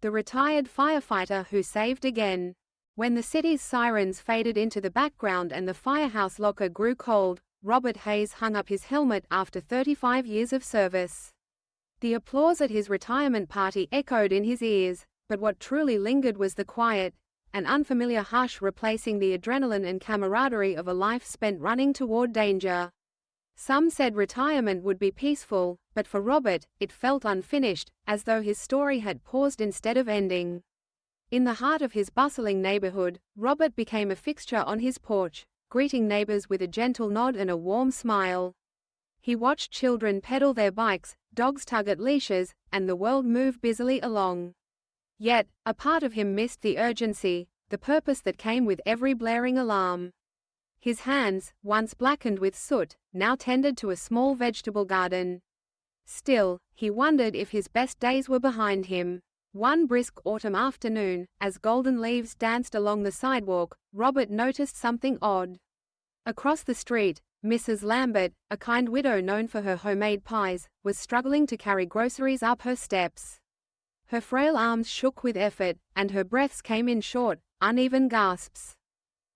the retired firefighter who saved again. When the city's sirens faded into the background and the firehouse locker grew cold, Robert Hayes hung up his helmet after 35 years of service. The applause at his retirement party echoed in his ears, but what truly lingered was the quiet, an unfamiliar hush replacing the adrenaline and camaraderie of a life spent running toward danger. Some said retirement would be peaceful, but for Robert, it felt unfinished, as though his story had paused instead of ending. In the heart of his bustling neighborhood, Robert became a fixture on his porch, greeting neighbors with a gentle nod and a warm smile. He watched children pedal their bikes, dogs tug at leashes, and the world move busily along. Yet, a part of him missed the urgency, the purpose that came with every blaring alarm. His hands, once blackened with soot, now tended to a small vegetable garden. Still, he wondered if his best days were behind him. One brisk autumn afternoon, as golden leaves danced along the sidewalk, Robert noticed something odd. Across the street, Mrs. Lambert, a kind widow known for her homemade pies, was struggling to carry groceries up her steps. Her frail arms shook with effort, and her breaths came in short, uneven gasps.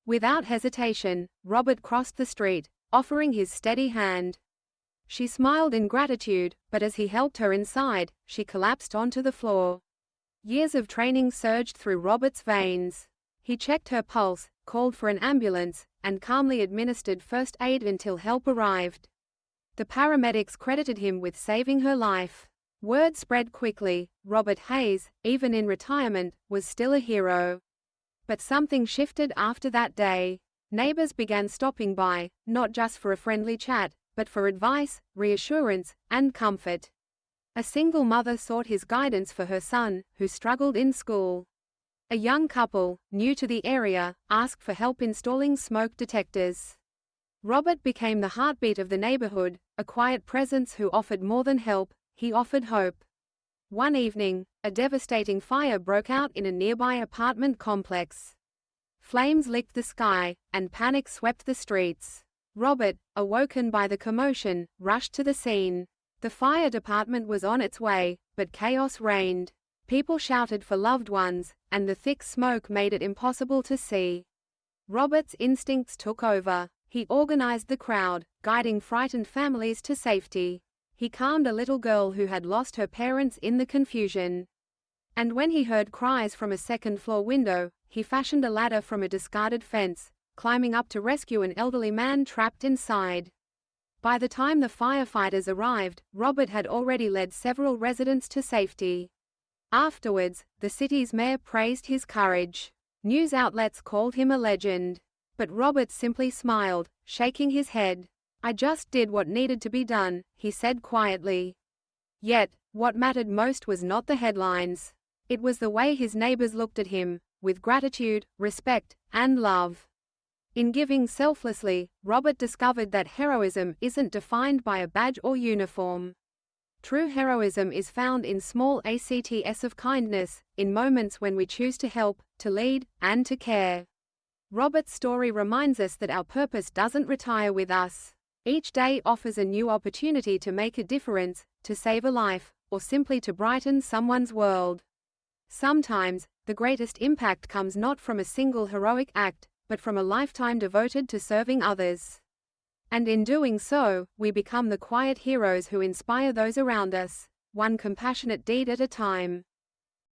Without hesitation, Robert crossed the street, offering his steady hand. She smiled in gratitude, but as he helped her inside, she collapsed onto the floor. Years of training surged through Robert's veins. He checked her pulse, called for an ambulance, and calmly administered first aid until help arrived. The paramedics credited him with saving her life. Word spread quickly: Robert Hayes, even in retirement, was still a hero. But something shifted after that day. Neighbors began stopping by, not just for a friendly chat, but for advice, reassurance, and comfort. A single mother sought his guidance for her son, who struggled in school. A young couple, new to the area, asked for help installing smoke detectors. Robert became the heartbeat of the neighborhood, a quiet presence who offered more than help, he offered hope. One evening, a devastating fire broke out in a nearby apartment complex. Flames licked the sky, and panic swept the streets. Robert, awoken by the commotion, rushed to the scene. The fire department was on its way, but chaos reigned. People shouted for loved ones, and the thick smoke made it impossible to see. Robert's instincts took over. He organized the crowd, guiding frightened families to safety. He calmed a little girl who had lost her parents in the confusion. And when he heard cries from a second-floor window, he fashioned a ladder from a discarded fence, climbing up to rescue an elderly man trapped inside. By the time the firefighters arrived, Robert had already led several residents to safety. Afterwards, the city's mayor praised his courage. News outlets called him a legend. But Robert simply smiled, shaking his head. "I just did what needed to be done," he said quietly. Yet, what mattered most was not the headlines. It was the way his neighbors looked at him, with gratitude, respect, and love. In giving selflessly, Robert discovered that heroism isn't defined by a badge or uniform. True heroism is found in small acts of kindness, in moments when we choose to help, to lead, and to care. Robert's story reminds us that our purpose doesn't retire with us. Each day offers a new opportunity to make a difference, to save a life, or simply to brighten someone's world. Sometimes, the greatest impact comes not from a single heroic act, but from a lifetime devoted to serving others. And in doing so, we become the quiet heroes who inspire those around us, one compassionate deed at a time.